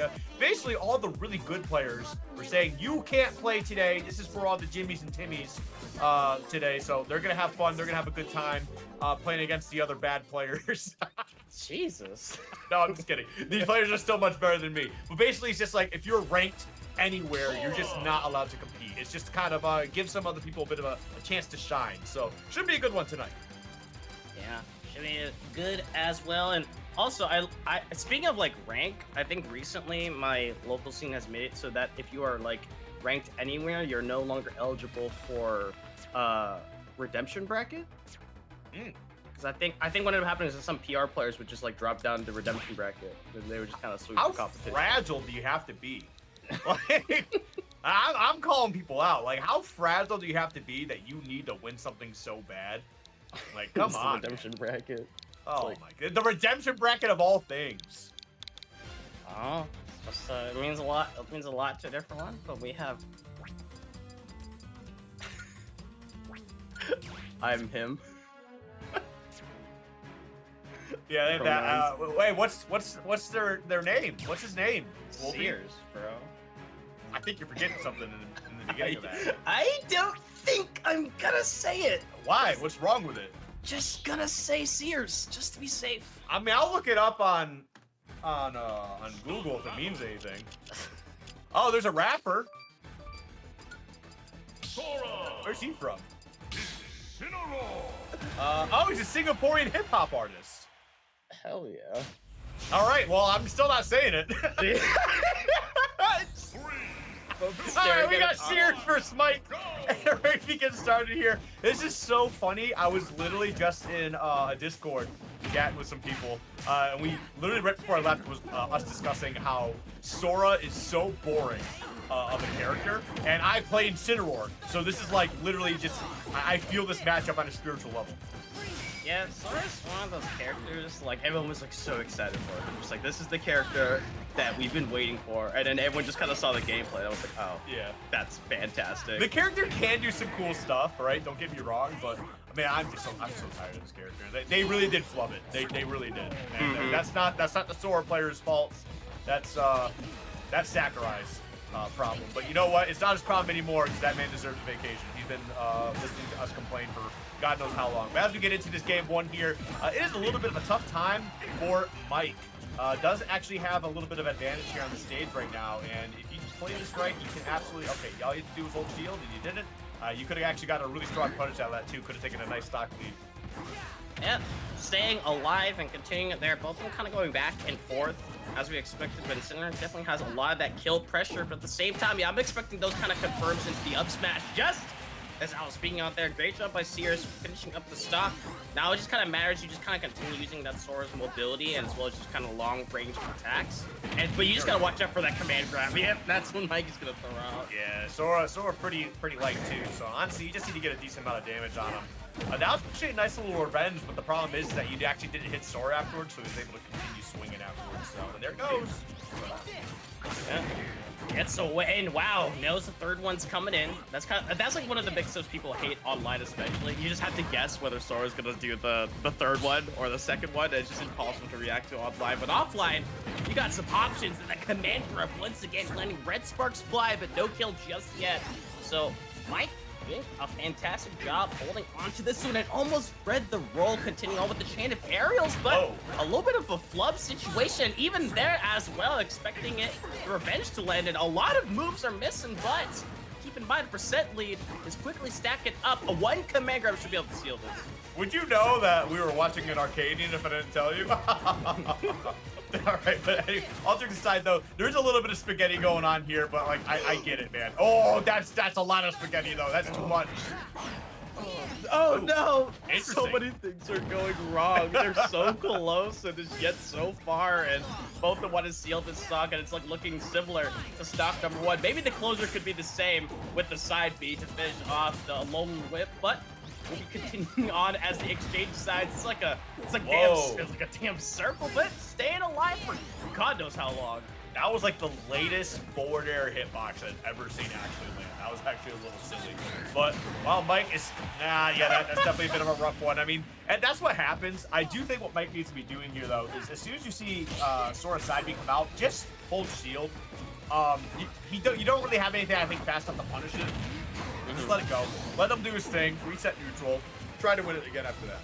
area. Basically, all the really good players were saying, you can't play today. This is for all the Jimmies and Timmies today. So they're going to have fun. They're going to have a good time playing against the other bad players. Jesus. No, I'm just kidding. These players are still much better than me. But basically, it's just like, if you're ranked anywhere, you're just not allowed to compete. It's just kind of give some other people a bit of a chance to shine. So should be a good one tonight. Yeah, should be good as well. And also, I speaking of like rank, I think recently my local scene has made it so that if you are like ranked anywhere, you're no longer eligible for redemption bracket. Because I think what ended up happening is that some PR players would just like drop down the redemption bracket, and they would just kind of sweep the competition. How fragile do you have to be? Like, I'm calling people out. Like, how fragile do you have to be that you need to win something so bad? Like, come on. The redemption bracket. Oh like, my god, the redemption bracket of all things. Oh, just, it means a lot. It means a lot to everyone. But we have. I'm him. Yeah, that. Wait, what's their name? What's his name? Sears, bro. I think you're forgetting something in the beginning of that. I don't think I'm gonna say it. Why? What's wrong with it? Just gonna say Sears, just to be safe. I mean, I'll look it up on Google if it means anything. Oh, there's a rapper. Sora. Where's he from? Ininciroar. Oh, he's a Singaporean hip hop artist. Hell yeah. All right, well, I'm still not saying it. All right, we got Sears versus Mike. Ready to get started here. This is so funny. I was literally just in a Discord chatting with some people, and we literally right before I left was us discussing how Sora is so boring of a character, and I play Ininciroar, so this is like literally just I feel this matchup on a spiritual level. Yeah, Sora's one of those characters, like, everyone was, like, so excited for it. Just like, this is the character that we've been waiting for, and then everyone just kind of saw the gameplay, and I was like, oh, yeah, that's fantastic. The character can do some cool stuff, right? Don't get me wrong, but, I mean, I'm so tired of this character. They really did flub it. They really did. And that's not the Sora player's fault. That's Sakurai's problem. But you know what? It's not his problem anymore, because that man deserves a vacation. He's been listening to us complain for God knows how long. But as we get into this game one here, it is a little bit of a tough time for Mike. Does actually have a little bit of advantage here on the stage right now, and if you just play this right, you can absolutely, okay, all you have to do is hold shield, and you didn't. You could have actually got a really strong punish out of that too, could have taken a nice stock lead. Yeah, staying alive and continuing there, both of them kind of going back and forth as we expected, but Incineroar definitely has a lot of that kill pressure, but at the same time, yeah, I'm expecting those kind of confirms into the up smash just as I was speaking out there. Great job by Sears finishing up the stock. Now it just kind of matters, you just kind of continue using that Sora's mobility and as well as just kind of long range attacks. But you just gotta watch out for that command grab. Yep, that's when Mike is gonna throw out. Yeah, Sora pretty light too, so honestly, you just need to get a decent amount of damage on him. That was actually a nice little revenge, but the problem is that you actually didn't hit Sora afterwards, so he was able to continue swinging afterwards. So, and there it goes. Yeah. Gets away, and wow, knows the third one's coming in. That's like one of the big stuff people hate online, especially. You just have to guess whether Sora's gonna do the third one or the second one. It's just impossible to react to online. But offline, you got some options, and that command grab once again letting red sparks fly, but no kill just yet. So Mike doing a fantastic job holding onto this one and almost read the roll, continuing on with the chain of aerials, but a little bit of a flub situation even there as well, expecting it revenge to land, and a lot of moves are missing, but keep in mind the percent lead is quickly stacking up. A one command grab should be able to seal this. Would you know that we were watching an Arcadian if I didn't tell you? All right, but anyway, all joking aside though, there's a little bit of spaghetti going on here, but like I get it, man. Oh, that's a lot of spaghetti though. That's too much. Oh no! Interesting. So many things are going wrong. They're so close and it's yet so far, and both of one is sealed in stock, and it's like looking similar to stock number one. Maybe the closer could be the same with the side B to finish off the lone whip, but we'll be continuing on as the exchange sides. It's like a damn circle, but staying alive for God knows how long. That was like the latest forward air hitbox I've ever seen actually land. That was actually a little silly. But, well, Mike is, that's definitely a bit of a rough one. I mean, and that's what happens. I do think what Mike needs to be doing here, though, is as soon as you see Sora side B come out, just hold shield. You don't really have anything, I think, fast enough to punish it. Just let it go. Let him do his thing, reset neutral, try to win it again after that.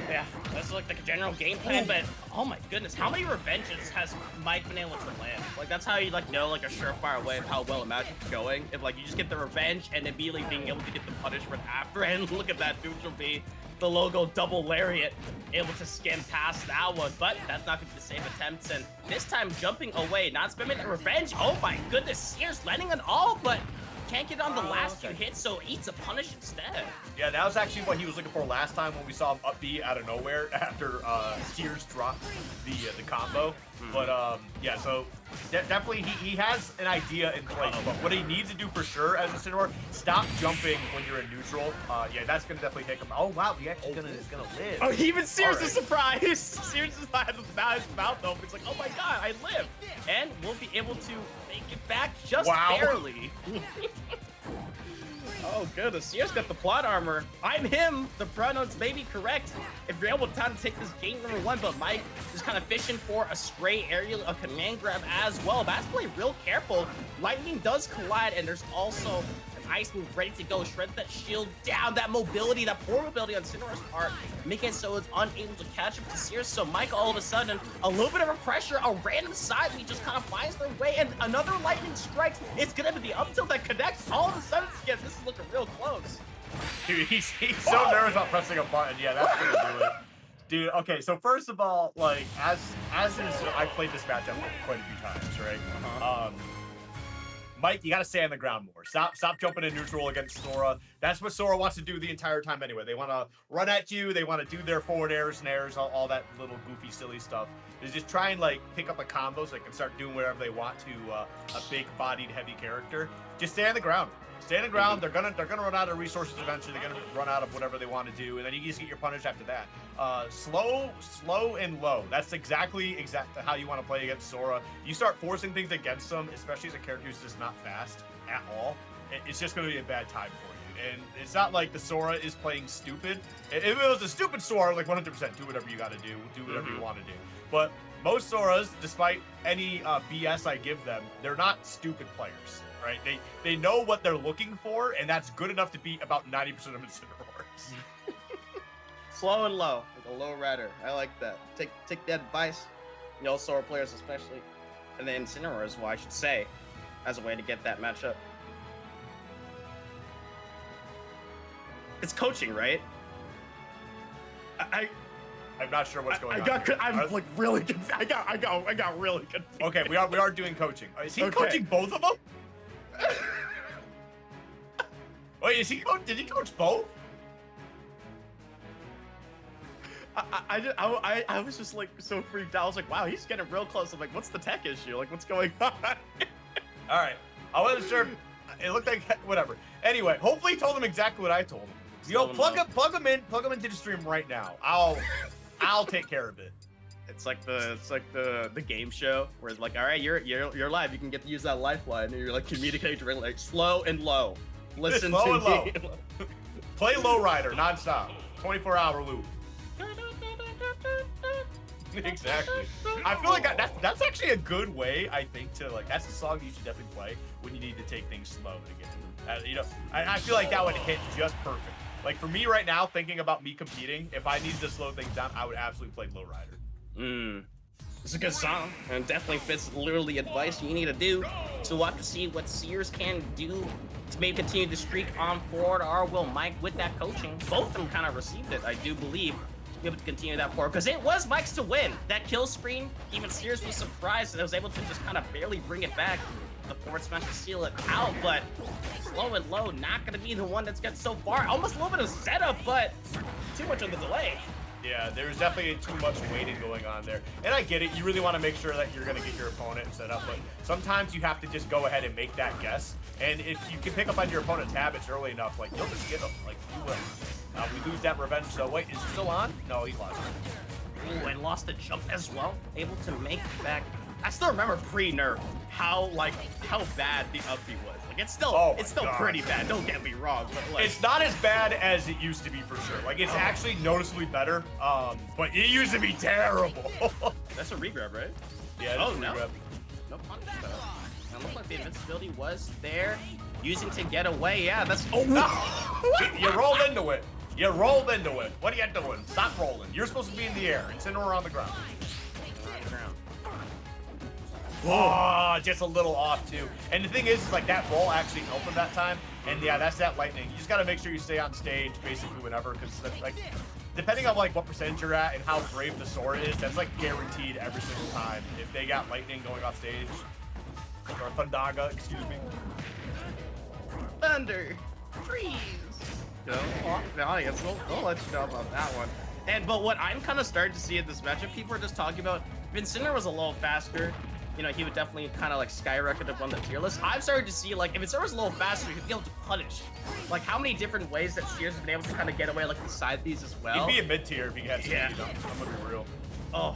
Yeah, that's like the general game plan, but oh my goodness, how many revenges has Mike been able to land? Like that's how you like know like a surefire way of how well a match is going. If like you just get the revenge and immediately being able to get the punishment after, and look at that neutral B, the logo double lariat, able to skim past that one, but that's not gonna be the same attempts, and this time jumping away, not spamming the revenge. Oh my goodness, Sears landing on all, but can't get on the last few hits, so eats a punish instead. Yeah, that was actually what he was looking for last time when we saw him up B out of nowhere after Sears dropped the combo. But yeah, so definitely he has an idea in place. But what he needs to do for sure as a Ininciroar, stop jumping when you're in neutral. Yeah, that's gonna definitely take him. Oh wow, he actually is gonna live. Oh, even Sears is surprised. Sears is not his mouth open. It's like, oh my god, I live, and we'll be able to make it back just barely. Oh goodness, Sears got the plot armor. I'm him. The pronouns may be correct. If you're able to take this game number 1, but Mike is kind of fishing for a stray aerial, a command grab as well. But has to play real careful. Lightning does collide, and there's also an ice move ready to go. Shred that shield down. That mobility, that poor mobility on Ininciroar's part, making it so it's unable to catch up to Sears. So Mike, all of a sudden, a little bit of a pressure, a random side lead just kind of finds their way, and another lightning strikes. It's gonna be the up tilt that connects. All of a sudden, this is looking real close. Dude, he's so nervous about pressing a button. Yeah, that's gonna do it. Dude, okay, so first of all, like, as I played this matchup quite a few times, right? Mike, you gotta stay on the ground more. Stop jumping in neutral against Sora. That's what Sora wants to do the entire time anyway. They want to run at you. They want to do their forward airs and airs, all that little goofy, silly stuff. Is just try and like pick up a combo so they can start doing whatever they want to a big-bodied, heavy character. Just stay on the ground. Stay on the ground. They're gonna run out of resources eventually. They're gonna run out of whatever they want to do, and then you just get your punish after that. Slow and low. That's exactly how you want to play against Sora. You start forcing things against them, especially as a character who's just not fast at all. It's just gonna be a bad time for you. And it's not like the Sora is playing stupid. If it was a stupid Sora, like 100%, do whatever you gotta do whatever you want to do. But most Soras, despite any BS I give them, they're not stupid players. Right? They know what they're looking for, and that's good enough to beat about 90% of Incineroars. Slow and low, like a low rider. I like that. Take that advice, you know, Sora players especially, and then Incineroars, well, I should say, as a way to get that matchup. It's coaching, right? I'm not sure what's going on. I'm like really confused. I got really confused. Okay, we are doing coaching. Is he coaching both of them? Wait, did he coach both? I was just like so freaked out. I was like, wow, he's getting real close. I'm like, what's the tech issue? Like, what's going on? All right, I wasn't sure. It looked like whatever. Anyway, hopefully he told him exactly what I told him. Yo, plug him into the stream right now. I'll take care of it. It's like the game show where it's like, all right, you're live. You can get to use that lifeline, and you're like communicating like slow and low. Listen slow to and me. Low. Play Lowrider nonstop, 24-hour loop. Exactly. I feel like that's actually a good way. I think to like that's a song you should definitely play when you need to take things slow again. You know, I feel like that would hit just perfect. Like for me right now, thinking about me competing, if I needed to slow things down, I would absolutely play Lowrider. It's a good song, and definitely fits literally advice you need to do. So we'll have to see what Sears can do to maybe continue the streak on forward, or will Mike with that coaching. Both of them kind of received it, I do believe, to be able to continue that forward, because it was Mike's to win. That kill screen, even Sears was surprised that I was able to just kind of barely bring it back. The forward smash to seal it out, but slow and low, not going to be the one that's got so far. Almost a little bit of setup, but too much of the delay. Yeah, there's definitely too much waiting going on there. And I get it, you really want to make sure that you're going to get your opponent set up, but sometimes you have to just go ahead and make that guess. And if you can pick up on your opponent's habits early enough, like, you'll just get them, like, you will. We lose that revenge, so wait, is it still on? No, he lost it. Ooh, and lost the jump as well. Able to make it back I still remember pre-nerf how bad the up B was. Like it's still God. pretty bad. Don't get me wrong, but like it's not as bad as it used to be for sure. Like it's actually noticeably better. But it used to be terrible. That's a regrab, right? Yeah. Oh no. No punish though. It looked like the invincibility was there, using to get away. Yeah, that's You rolled into it. You rolled into it. What are you doing? Stop rolling. You're supposed to be in the air. Incineroar on the ground. Oh, just a little off too. And the thing is like that roll actually helped him that time. And yeah, that's that lightning. You just got to make sure you stay on stage basically whenever, because like depending on like what percentage you're at and how brave the Sora is, that's like guaranteed every single time. If they got lightning going off stage, or Thundaga, excuse me. Thunder, freeze. You know, the audience, they'll let you know about that one. But what I'm kind of starting to see in this matchup, people are just talking about, if Incineroar was a little faster, you know, he would definitely kind of like skyrocket up on the tier list. I've started to see like, if Incineroar was a little faster, he'd be able to punish. Like how many different ways that Sears has been able to kind of get away, like the side these as well. He'd be a mid tier if he had speed. Yeah. I'm gonna be real. Oh,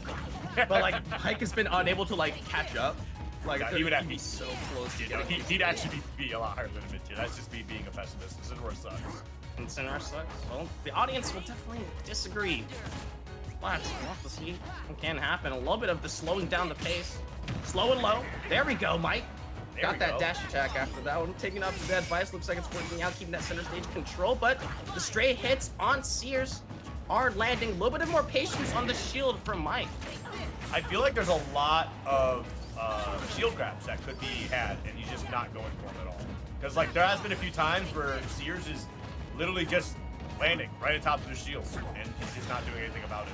but like Mike has been unable to like catch up. Like yeah, he would have to be so close to he'd actually be a lot higher than a mid tier. That's just me being a pessimist. Incineroar sucks. Incineroar sucks. Well, the audience will definitely disagree. But we'll have to see what can happen. A little bit of the slowing down the pace. Slow and low. There we go, Mike. Got that dash attack after that one. Taking off the bad advice. Looks like it's working out, keeping that center stage control. But the stray hits on Sears are landing. A little bit of more patience on the shield from Mike. I feel like there's a lot of shield grabs that could be had, and he's just not going for them at all. Because like there has been a few times where Sears is literally just landing right on top of the shield, and he's just not doing anything about it.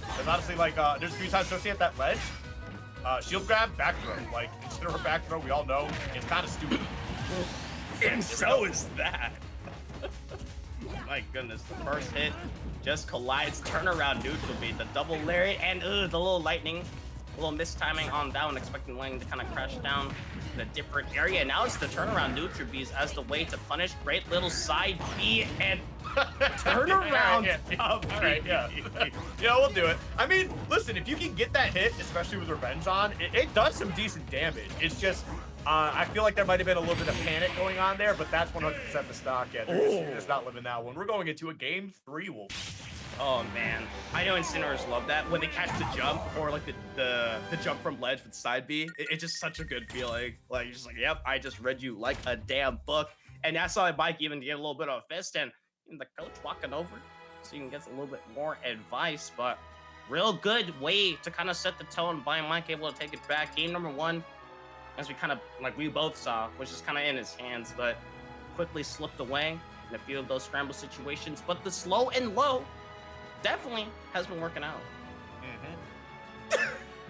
Because honestly, like there's a few times, especially at that ledge, shield grab, back throw. Like instead of a back throw, we all know it's kind of stupid. And so is that. My goodness, the first hit just collides, turnaround neutral beat, the double lariat, and the little lightning. A little mistiming on that one, expecting the lightning to kind of crash down in a different area. Now it's the turnaround neutral bees as the way to punish. Great little side B and turnaround. All right, yeah. Yeah, we'll do it. I mean, listen, if you can get that hit, especially with Revenge on, it does some decent damage. It's just, I feel like there might have been a little bit of panic going on there, but that's 100% the stock. Yeah, they're just not living that one. We're going into a game 3, Wolf. Oh man, I know Incineroars love that when they catch the jump or like the jump from ledge with side B. It's just such a good feeling. Like you're just like, yep, I just read you like a damn book. And I saw Mike even get a little bit of a fist, and the coach walking over so you can get a little bit more advice. But real good way to kind of set the tone by Mike, able to take it back. Game number 1, as we kind of like we both saw, was just kind of in his hands, but quickly slipped away in a few of those scramble situations. But the slow and low definitely has been working out.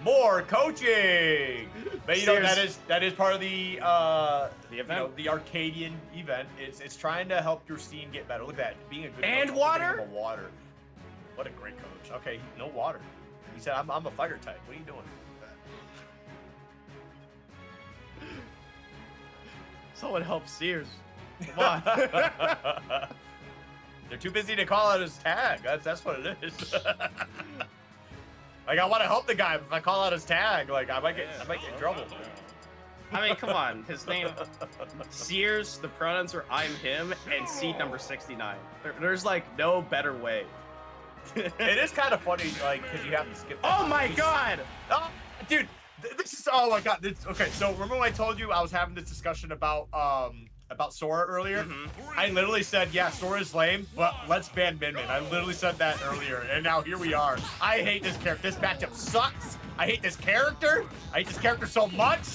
More coaching, but you know that is part of the event, you know, the Arcadian event. It's trying to help your scene get better. Look at that, being a good and coach, water. Water. What a great coach. Okay, no water. He said, "I'm a fire type." What are you doing? Someone help Sears. Come on. They're too busy to call out his tag. That's what it is. Like I want to help the guy, but if I call out his tag, like I might get in trouble. I mean, come on. His name, Sears. The pronouns are I'm him, and seed number 69. There's like no better way. It is kind of funny, like because you have to skip. Oh my god! Oh, dude, this is my god. Okay, so remember when I told you I was having this discussion about Sora earlier? I literally said, yeah, Sora's lame, but let's ban Min Min. I literally said that earlier, and now here we are. I hate this character. This matchup sucks. I hate this character. I hate this character so much.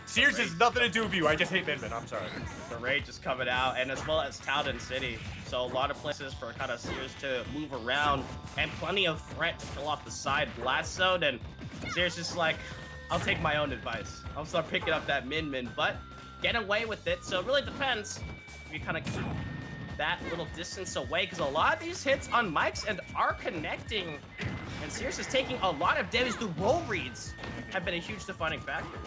Sears has nothing to do with you. I just hate Min Min. I'm sorry. The rage is coming out, and as well as Towden City. So a lot of places for kind of Sears to move around, and plenty of threat to fill off the side blast zone. And Sears is like, I'll take my own advice. I'll start picking up that Min Min, but get away with it. So it really depends if you kind of keep that little distance away, because a lot of these hits on Mike's end are connecting, and Sears is taking a lot of damage. The roll reads have been a huge defining factor.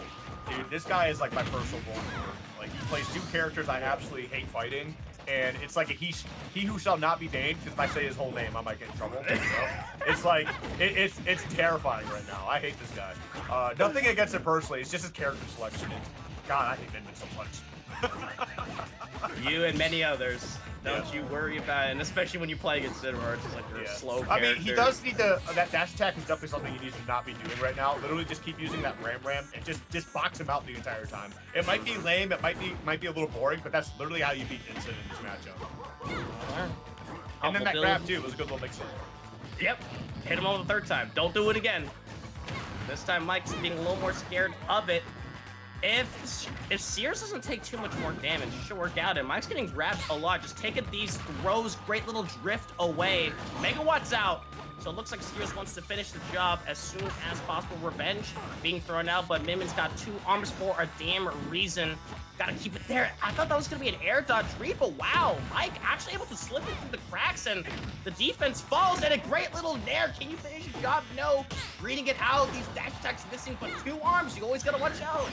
Dude, this guy is like my personal goal. Like he plays 2 characters I absolutely hate fighting, and it's like a he who shall not be named, because if I say his whole name, I might get in trouble. You know? It's like, it's terrifying right now. I hate this guy. Nothing against it personally, it's just his character selection. God, I hate Min so much. You and many others. Don't you worry about it, and especially when you play against Ininciroar, it's just like you're a slow character. I mean, he does need to. That dash attack is definitely something he needs to not be doing right now. Literally, just keep using that ram and just box him out the entire time. It might be lame, it might be a little boring, but that's literally how you beat Instant in this matchup. And then that grab too was a good little mix-up. Yep, hit him on the third time. Don't do it again. This time, Mike's being a little more scared of it. If Sears doesn't take too much more damage, it should work out. And Mike's getting grabbed a lot. Just taking these throws, great little drift away. Megawatts out. So it looks like Sears wants to finish the job as soon as possible. Revenge being thrown out, but Minmin's got 2 arms for a damn reason. Gotta keep it there. I thought that was gonna be an air dodge read, but wow, Mike actually able to slip it through the cracks, and the defense falls, and a great little nair. Can you finish your job? No. Reading it out, these dash attacks missing, but 2 arms, you always gotta watch out.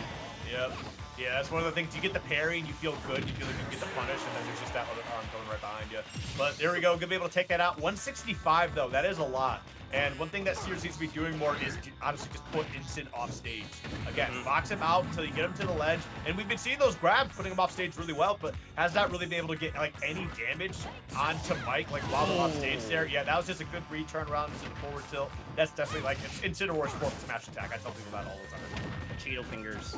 Yep. Yeah, that's one of the things. You get the parry and you feel good. You feel like you can get the punish, and then there's just that other arm going right behind you. But there we go. Gonna be able to take that out. 165 though. That is a lot. And one thing that Sears needs to be doing more is honestly just put Instant off stage. Again, box him out until you get him to the ledge. And we've been seeing those grabs putting him off stage really well, but has not really been able to get like any damage onto Mike like while off stage there. Yeah, that was just a good return around into the forward tilt. That's definitely like Incineroar's fourth smash attack. I tell people that all the time. Cheeto fingers.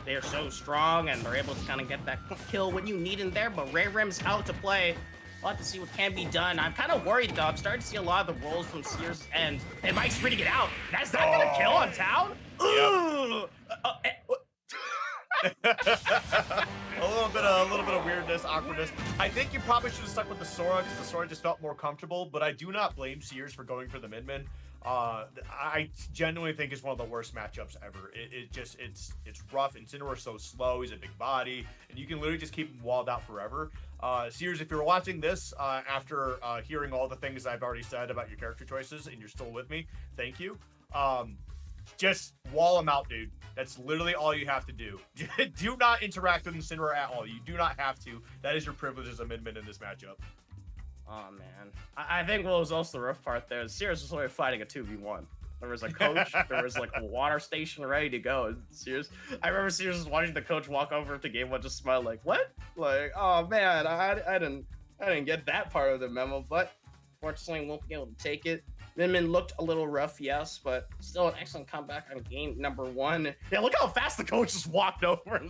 They're so strong, and they're able to kind of get that kill when you need in there, but Ray Rim's out to play. We'll have to see what can be done. I'm kind of worried, though. I'm starting to see a lot of the rolls from Sears' end, and Mike's reading it out. That's not going to kill on town? Yep. a little bit of weirdness, awkwardness. I think you probably should have stuck with the Sora, because the Sora just felt more comfortable, but I do not blame Sears for going for the Min. I genuinely think it's one of the worst matchups ever. It's rough. Incineroar's so slow. He's a big body, and you can literally just keep him walled out forever. Sears, if you're watching this after hearing all the things I've already said about your character choices, and you're still with me, thank you. Just wall him out, dude. That's literally all you have to do. Do not interact with Incineroar at all. You do not have to. That is your privilege as a Min in this matchup. Oh man, I think what was also the rough part there is Sears was only fighting a 2v1. There was a coach, there was like a water station ready to go. Sears, I remember Sears was watching the coach walk over to game one, just smile like, what? Like, oh man, I didn't get that part of the memo, but fortunately won't be able to take it. Min looked a little rough, yes, but still an excellent comeback on game number 1. Yeah, look how fast the coach just walked over.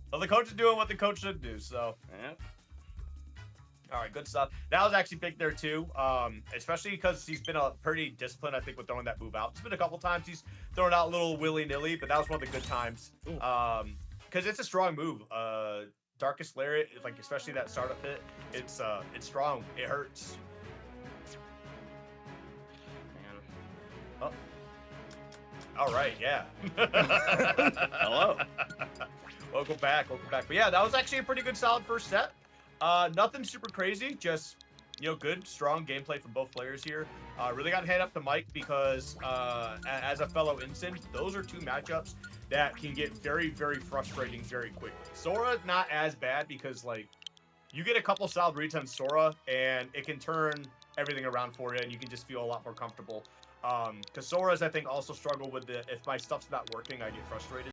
Well, the coach is doing what the coach should do, so. Yep. All right, good stuff. That was actually big there too, especially because he's been pretty disciplined, I think, with throwing that move out. It's been a couple times he's thrown out a little willy-nilly, but that was one of the good times. Because it's a strong move. Darkest Lariat, like especially that startup hit, it's strong. It hurts. Man. Oh. All right, yeah. Hello. Welcome back. But yeah, that was actually a pretty good, solid first set. Nothing super crazy, just, you know, good, strong gameplay from both players here. Really got to hand up to Mike because, as a fellow Instant, those are 2 matchups that can get very, very frustrating very quickly. Sora, not as bad because, like, you get a couple solid reads on Sora, and it can turn everything around for you, and you can just feel a lot more comfortable. Because Sora's, I think, also struggle with if my stuff's not working, I get frustrated.